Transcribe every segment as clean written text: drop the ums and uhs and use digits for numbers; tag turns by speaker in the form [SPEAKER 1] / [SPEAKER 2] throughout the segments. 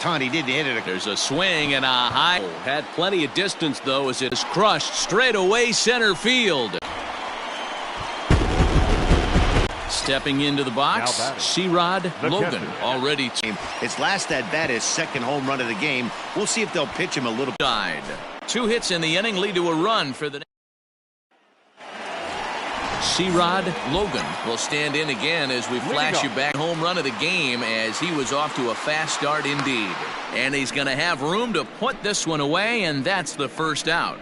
[SPEAKER 1] He didn't hit it.
[SPEAKER 2] There's a swing and a high. Had plenty of distance, though, as it is crushed straight away center field. Stepping into the box, Sherrod Logan already.
[SPEAKER 1] His last at-bat is second home run of the game. We'll see if they'll pitch him a little.
[SPEAKER 2] Died. 2 hits in the inning lead to a run for the. Sherrod Logan will stand in again as we flash you back. Home run of the game as he was off to a fast start indeed. And he's going to have room to put this one away, and that's the first out.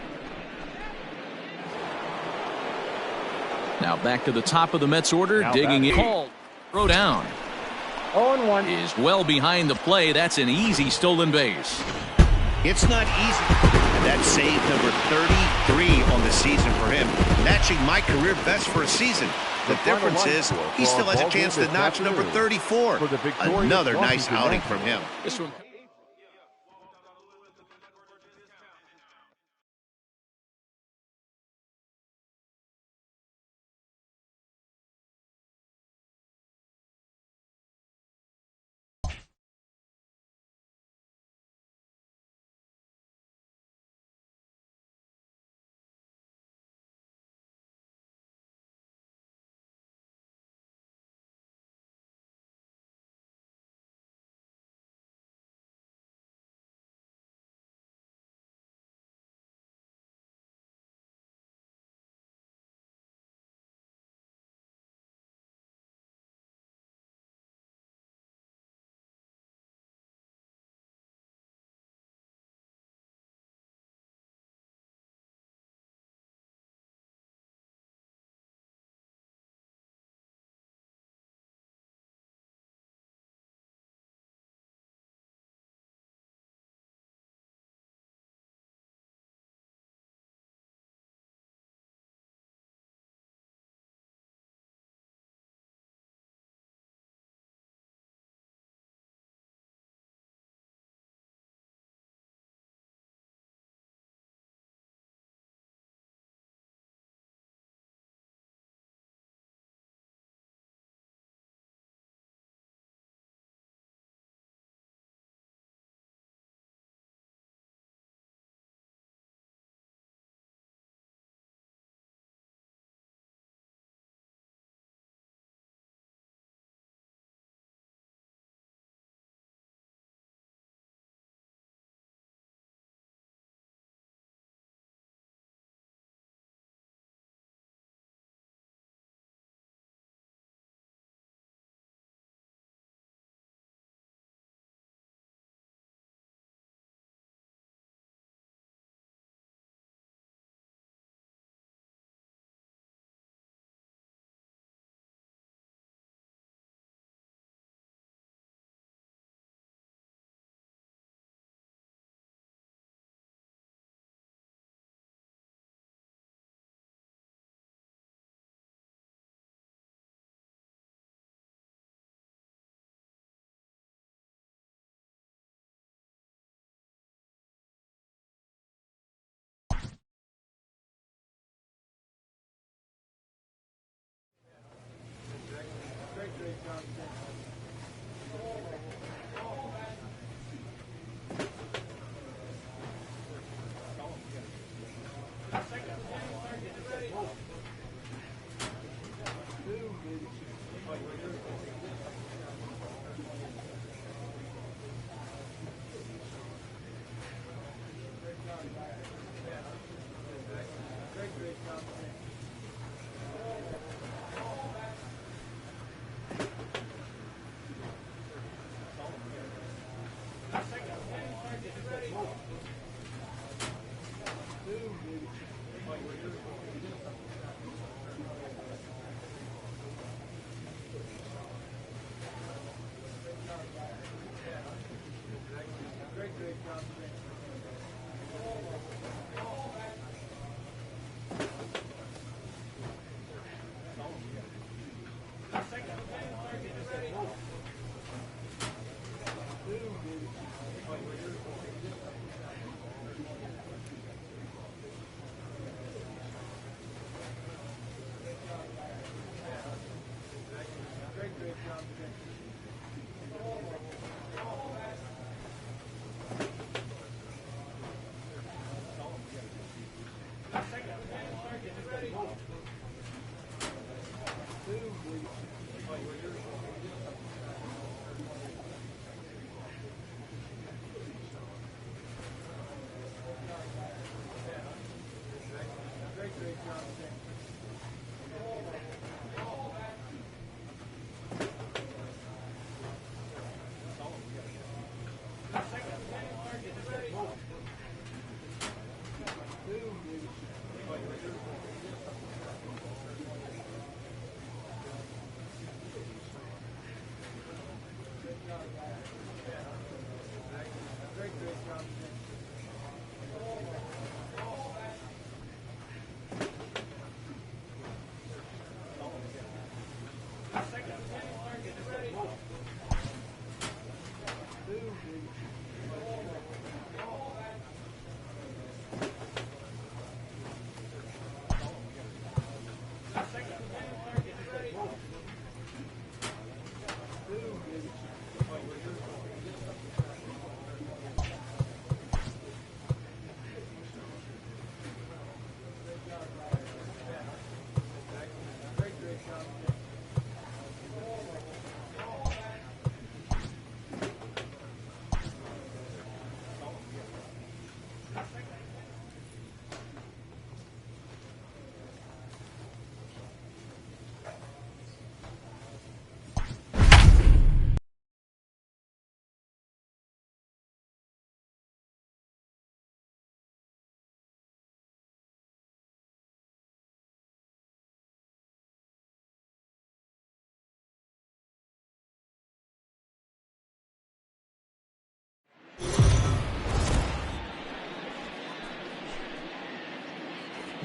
[SPEAKER 2] Now back to the top of the Mets order, digging in. Called. Throw down.
[SPEAKER 3] 0-1
[SPEAKER 2] is well behind the play. That's an easy stolen base.
[SPEAKER 1] It's not easy. And that's save number 33 on the season for him, matching my career best for a season. The difference is he still has a chance to notch number 34. Another nice outing from him.
[SPEAKER 2] This one.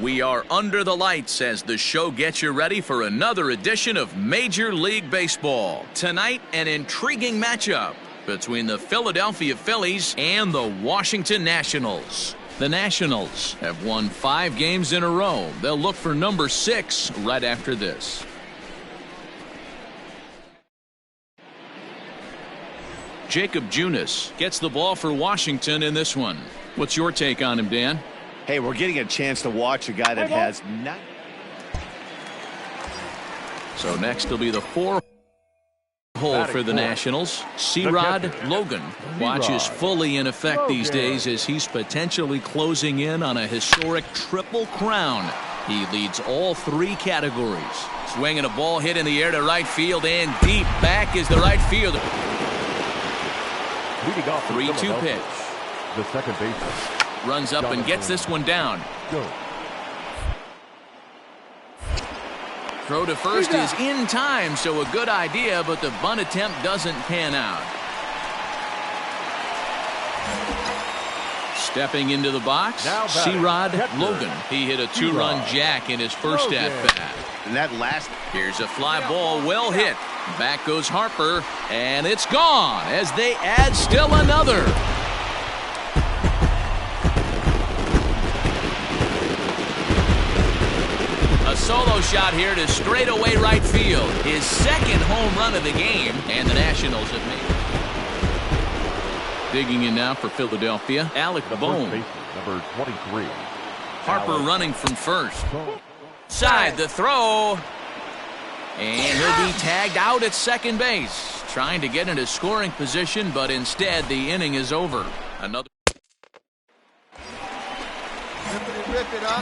[SPEAKER 2] We are under the lights as the show gets you ready for another edition of Major League Baseball. Tonight, an intriguing matchup between the Philadelphia Phillies and the Washington Nationals. The Nationals have won 5 games in a row. They'll look for number 6 right after this. Jacob Junis gets the ball for Washington in this one. What's your take on him, Dan?
[SPEAKER 1] Hey, we're getting a chance to watch a guy that has not.
[SPEAKER 2] So next will be the 4-hole for the Nationals. C-Rod Logan. Watch is fully in effect these days as he's potentially closing in on a historic triple crown. He leads all 3 categories. Swinging a ball hit in the air to right field and deep back is the right fielder. 3-2 pitch.
[SPEAKER 3] The second baseman
[SPEAKER 2] runs up and gets this one down.
[SPEAKER 3] Go.
[SPEAKER 2] Throw to first is in time, so a good idea, but the bunt attempt doesn't pan out. Stepping into the box, C-Rod Logan. He hit a 2-run jack in his first at-bat.
[SPEAKER 1] And that last.
[SPEAKER 2] Here's a fly ball, well hit. Back goes Harper, and it's gone as they add still another. A solo shot here to straightaway right field. His second home run of the game, and the Nationals have made it. Digging in now for Philadelphia, Alec Bohm.
[SPEAKER 3] Number 23.
[SPEAKER 2] Harper running from first. Side the throw. And he'll be tagged out at second base. Trying to get into scoring position, but instead the inning is over. Another.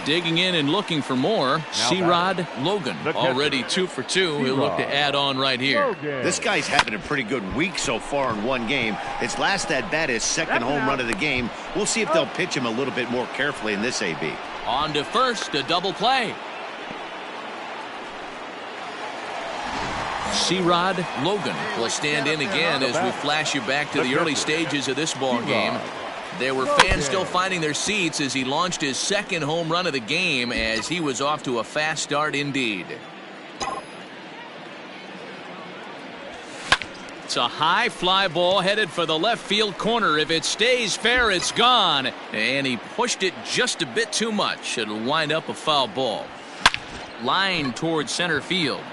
[SPEAKER 2] Digging in and looking for more, C-Rod Logan. Already 2 for 2. He'll look to add on right here.
[SPEAKER 1] This guy's having a pretty good week so far in one game. His last at-bat is second home run of the game. We'll see if they'll pitch him a little bit more carefully in this AB.
[SPEAKER 2] On to first, a double play. C-Rod Logan will stand in again as we flash you back to the early stages of this ball game. There were fans still finding their seats as he launched his second home run of the game, as he was off to a fast start indeed. It's a high fly ball headed for the left field corner. If it stays fair, it's gone. And he pushed it just a bit too much. It'll wind up a foul ball. Line towards center field.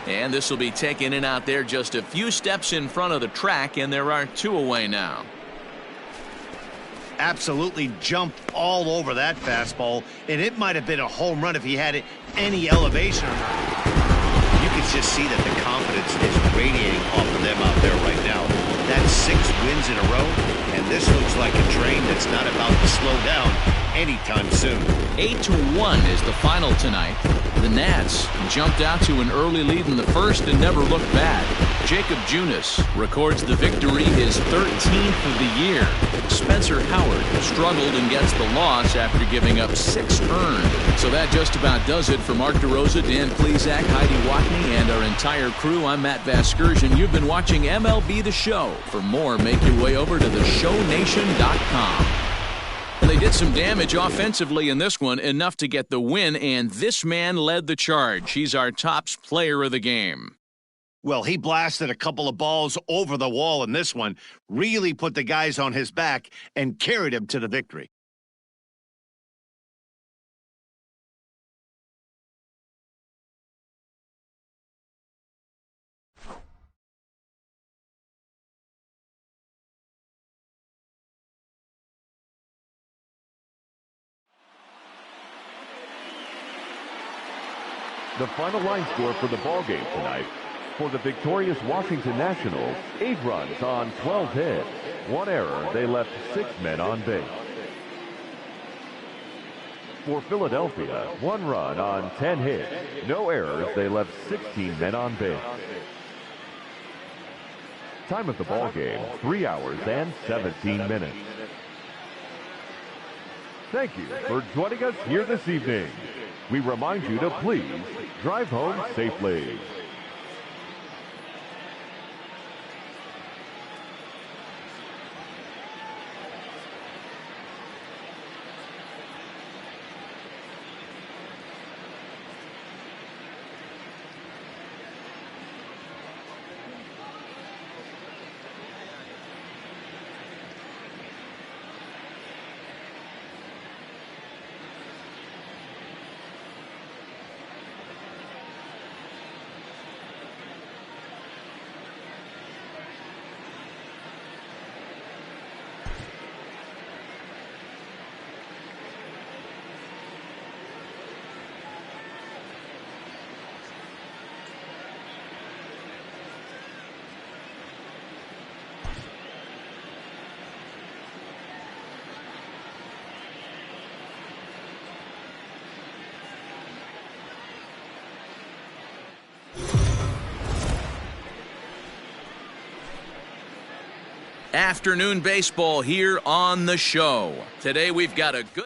[SPEAKER 2] And this will be taken in out there just a few steps in front of the track, and there are 2 away now.
[SPEAKER 1] Absolutely jumped all over that fastball, and it might have been a home run if he had it any elevation. You can just see that the confidence is radiating off of them out there right now. That's 6 wins in a row, and this looks like a train that's not about to slow down anytime soon.
[SPEAKER 2] 8-1 is the final tonight. The Nats jumped out to an early lead in the first and never looked back. Jacob Junis records the victory, his 13th of the year. Spencer Howard struggled and gets the loss after giving up 6 earned. So that just about does it for Mark DeRosa, Dan Plesac, Heidi Watney, and our entire crew. I'm Matt Vasgersian. You've been watching MLB The Show. For more, make your way over to theshownation.com. And they did some damage offensively in this one, enough to get the win, and this man led the charge. He's our top player of the game.
[SPEAKER 1] Well, he blasted a couple of balls over the wall in this one, really put the guys on his back, and carried him to the victory.
[SPEAKER 3] The final line score for the ballgame tonight. For the victorious Washington Nationals, 8 runs on 12 hits. 1 error, they left 6 men on base. For Philadelphia, 1 run on 10 hits. No errors, they left 16 men on base. Time of the ballgame, 3 hours and 17 minutes. Thank you for joining us here this evening. We remind you to please drive home safely.
[SPEAKER 2] Afternoon baseball here on the show. Today we've got a good...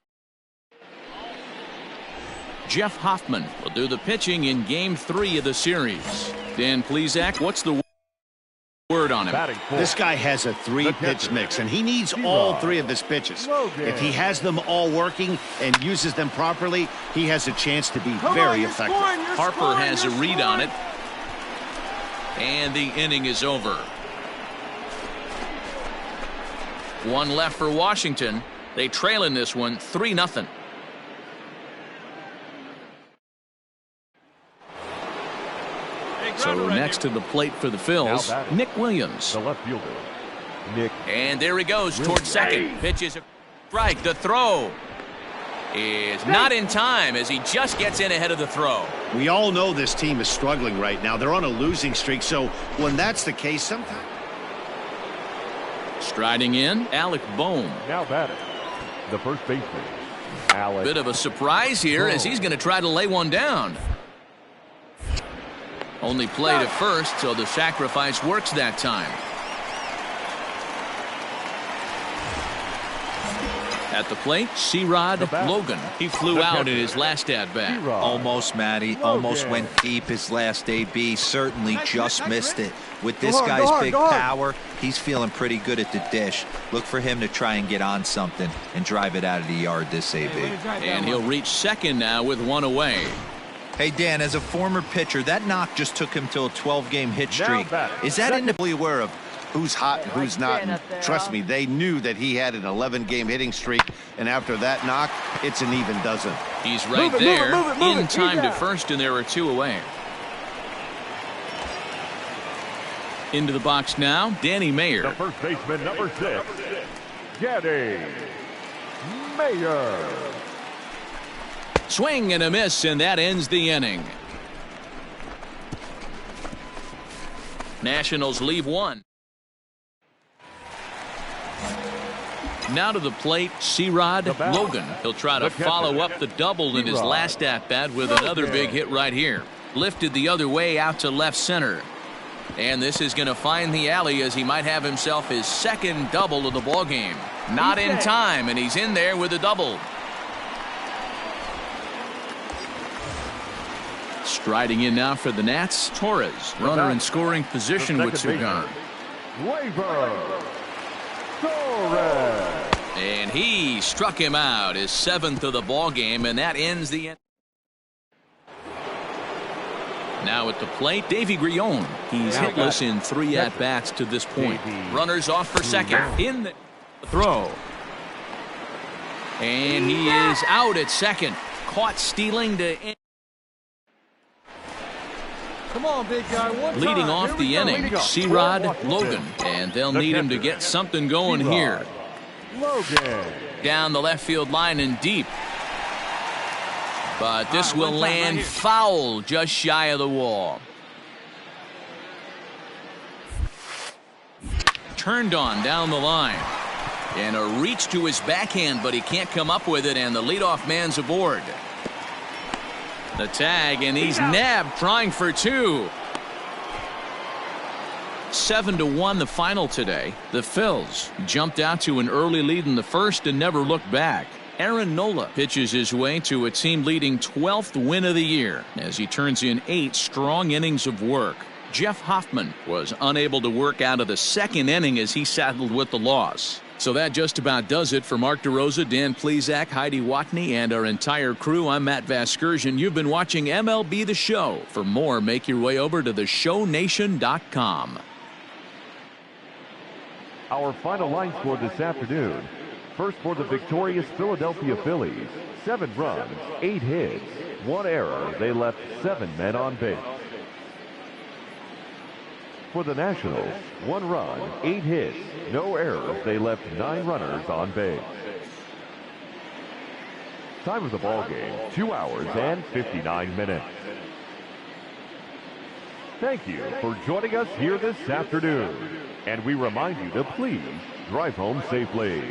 [SPEAKER 2] Jeff Hoffman will do the pitching in Game 3 of the series. Dan Plesac, what's the word on him?
[SPEAKER 1] This guy has a 3-pitch mix, and he needs all 3 of his pitches. If he has them all working and uses them properly, he has a chance to be very effective.
[SPEAKER 2] Harper has a read on it. And the inning is over. One left for Washington. They trail in this one 3-0. So next to the plate for the Phils, Nick Williams.
[SPEAKER 3] The left fielder, Nick.
[SPEAKER 2] And there he goes towards second. Pitches a strike. The throw is not in time as he just gets in ahead of the throw.
[SPEAKER 1] We all know this team is struggling right now. They're on a losing streak, so when that's the case, sometimes...
[SPEAKER 2] Striding in, Alec Bohm.
[SPEAKER 3] Now batting, the first baseman, Alec.
[SPEAKER 2] Bit of a surprise here as he's going to try to lay one down. Only played at first, so the sacrifice works that time. At the plate, C-Rod Logan. He flew out in his last at-bat.
[SPEAKER 4] Almost, Matty. Almost went deep his last AB. Certainly just missed it. With this guy's big power, he's feeling pretty good at the dish. Look for him to try and get on something and drive it out of the yard this AB.
[SPEAKER 2] And he'll reach second now with one away.
[SPEAKER 4] Hey, Dan, as a former pitcher, that knock just took him to a 12-game hit streak. Is that
[SPEAKER 1] independently aware of who's hot and who's not? And trust me, they knew that he had an 11-game hitting streak, and after that knock, it's an even dozen.
[SPEAKER 2] He's right there in time to first, and there are 2 away. Into the box now, Danny Mayer.
[SPEAKER 3] The first baseman, number 6, Danny Mayer.
[SPEAKER 2] Swing and a miss, and that ends the inning. Nationals leave one. Now to the plate, C-Rod Logan. He'll try to follow up the double in his last at-bat with another big hit right here. Lifted the other way out to left center. And this is going to find the alley as he might have himself his second double of the ballgame. Not in time, and he's in there with a double. Striding in now for the Nats, Torres. Runner in scoring position with 2 gone. And he struck him out, his 7th of the ball game, and that ends the end. Now at the plate, Davy Grion. He's hitless in 3 at-bats to this point. Runners off for second. In the throw. And he is out at second. Caught stealing to end.
[SPEAKER 5] Come on, big guy.
[SPEAKER 2] Leading off the inning, C-Rod Logan. And they'll need him to get something going here. Down the left field line and deep. But this will land foul just shy of the wall. Turned on down the line. And a reach to his backhand, but he can't come up with it, and the leadoff man's aboard. The tag, and he's nabbed, trying for 2. 7-1 the final today. The Phils jumped out to an early lead in the first and never looked back. Aaron Nola pitches his way to a team-leading 12th win of the year as he turns in 8 strong innings of work. Jeff Hoffman was unable to work out of the second inning as he saddled with the loss. So that just about does it for Mark DeRosa, Dan Plesac, Heidi Watney, and our entire crew. I'm Matt Vasgersian. You've been watching MLB The Show. For more, make your way over to theshownation.com.
[SPEAKER 3] Our final line score this afternoon. First for the victorious Philadelphia Phillies, 7 runs, 8 hits, 1 error. They left 7 men on base. For the Nationals, 1 run, 8 hits, no errors. They left 9 runners on base. Time of the ball game, 2 hours and 59 minutes. Thank you for joining us here this afternoon. And we remind you to please drive home safely.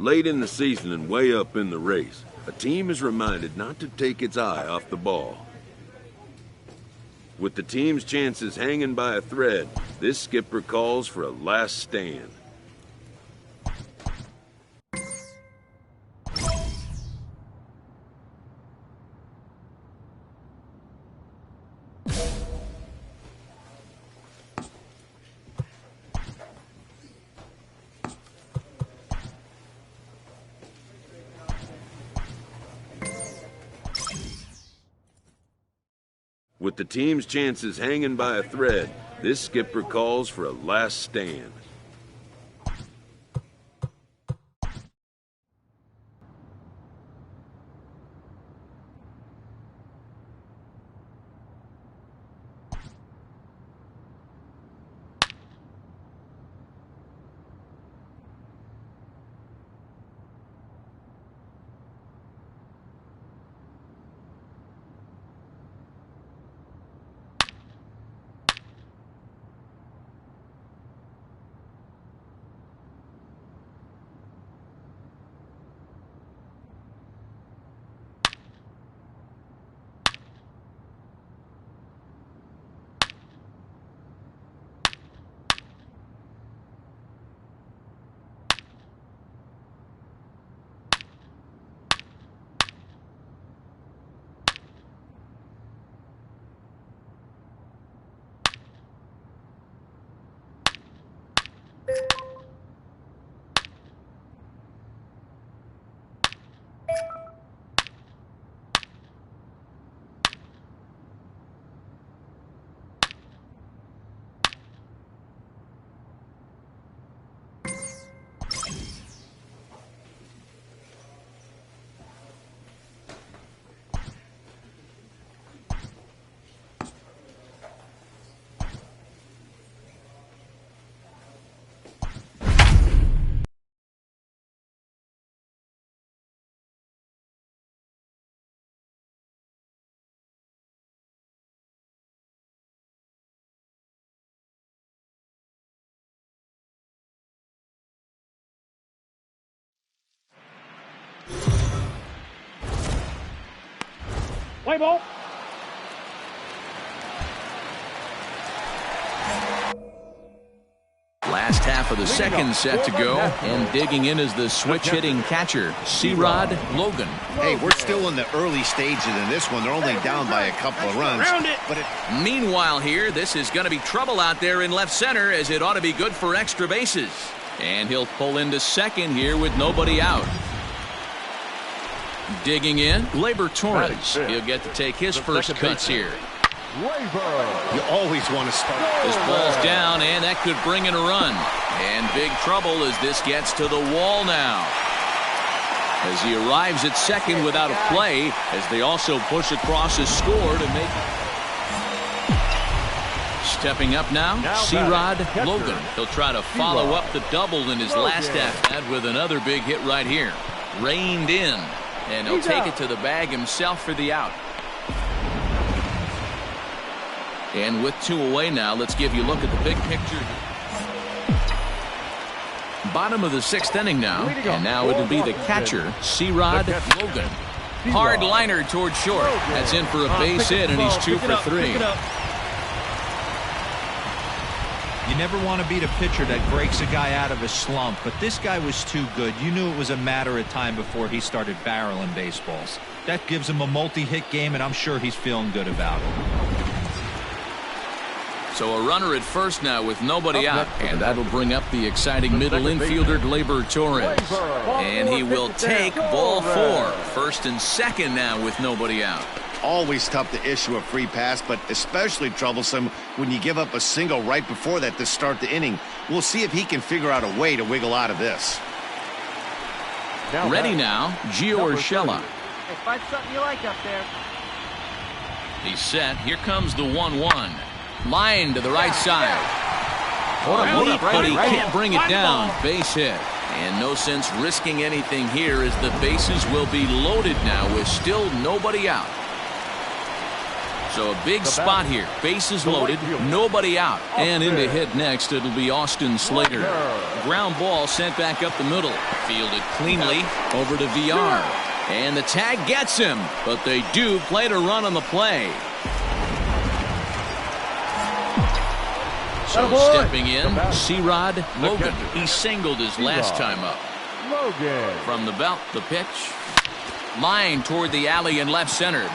[SPEAKER 6] Late in the season and way up in the race, a team is reminded not to take its eye off the ball. With the team's chances hanging by a thread, this skipper calls for a last stand. With the team's chances hanging by a thread, this skipper calls for a last stand.
[SPEAKER 7] Play ball.
[SPEAKER 2] Last half of the second set to go, and digging in is the switch-hitting catcher, C-Rod Logan.
[SPEAKER 1] Hey, we're still in the early stages in this one. They're only down by a couple of runs.
[SPEAKER 2] Meanwhile here, this is going to be trouble out there in left center, as it ought to be good for extra bases. And he'll pull into second here with nobody out. Digging in, Gleyber Torres. He'll get to take his first cuts here.
[SPEAKER 1] You always want to start.
[SPEAKER 2] This ball's down, and that could bring in a run. And big trouble as this gets to the wall now. As he arrives at second without a play, as they also push across his score to make it. Stepping up now, C-Rod Logan. He'll try to follow up the double in his last at-bat with another big hit right here. Reined in, and he'll take it to the bag himself for the out. And with two away now, let's give you a look at the big picture. Bottom of the sixth inning now, and now it'll be the catcher, C-Rod Logan. Hard liner toward short. That's in for a base hit, and he's 2 for 3.
[SPEAKER 4] You never want to beat a pitcher that breaks a guy out of a slump, but this guy was too good. You knew it was a matter of time before he started barreling baseballs. That gives him a multi-hit game, and I'm sure he's feeling good about it.
[SPEAKER 2] So a runner at first now with nobody out, and that'll bring up the exciting middle infielder Gleyber Torres. And he will take ball 4. First and second now with nobody out.
[SPEAKER 1] Always tough to issue a free pass, but especially troublesome when you give up a single right before that to start the inning. We'll see if he can figure out a way to wiggle out of this.
[SPEAKER 2] Ready now, Gio Urshela.
[SPEAKER 7] Hey, find something you like up there.
[SPEAKER 2] He's set. Here comes the 1-1. Line to the right side. Leap, but he can't bring it down. Base hit. And no sense risking anything here, as the bases will be loaded now with still nobody out. So a big spot here. Bases loaded, nobody out. And in to hit next, it'll be Austin Slater. Ground ball sent back up the middle. Fielded cleanly over to VR. And the tag gets him, but they do play to run on the play. So stepping in, C-Rod Logan. He singled his last time up. From the belt, the pitch. Line toward the alley in left center.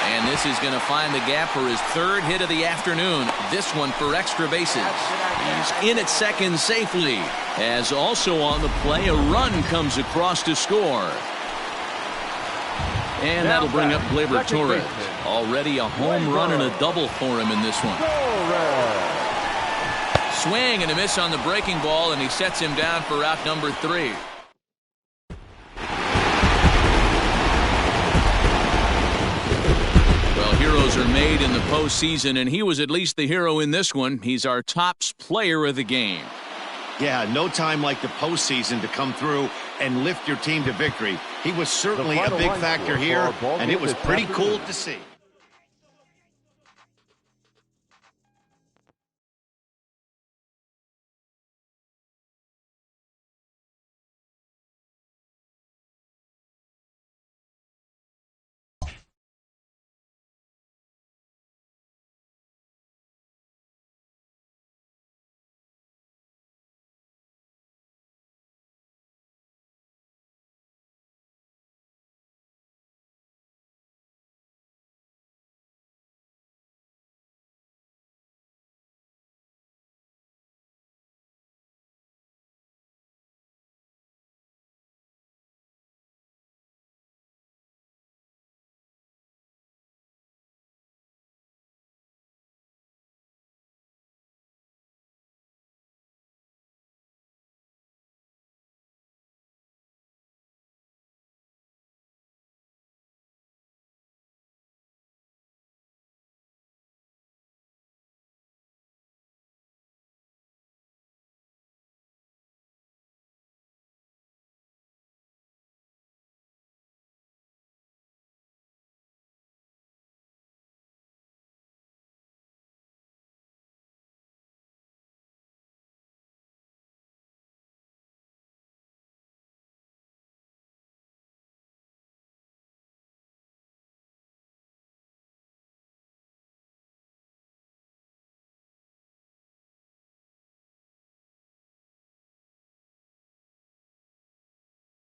[SPEAKER 2] And this is going to find the gap for his third hit of the afternoon. This one for extra bases. He's in at second safely. As also on the play, a run comes across to score. And that'll bring up Gleyber Torres. Already a home run and a double for him in this one. Swing and a miss on the breaking ball, and he sets him down for out number 3. Well, heroes are made in the postseason, and he was at least the hero in this one. He's our top player of the game.
[SPEAKER 1] Yeah, no time like the postseason to come through and lift your team to victory. He was certainly a big factor here, and it was pretty cool to see.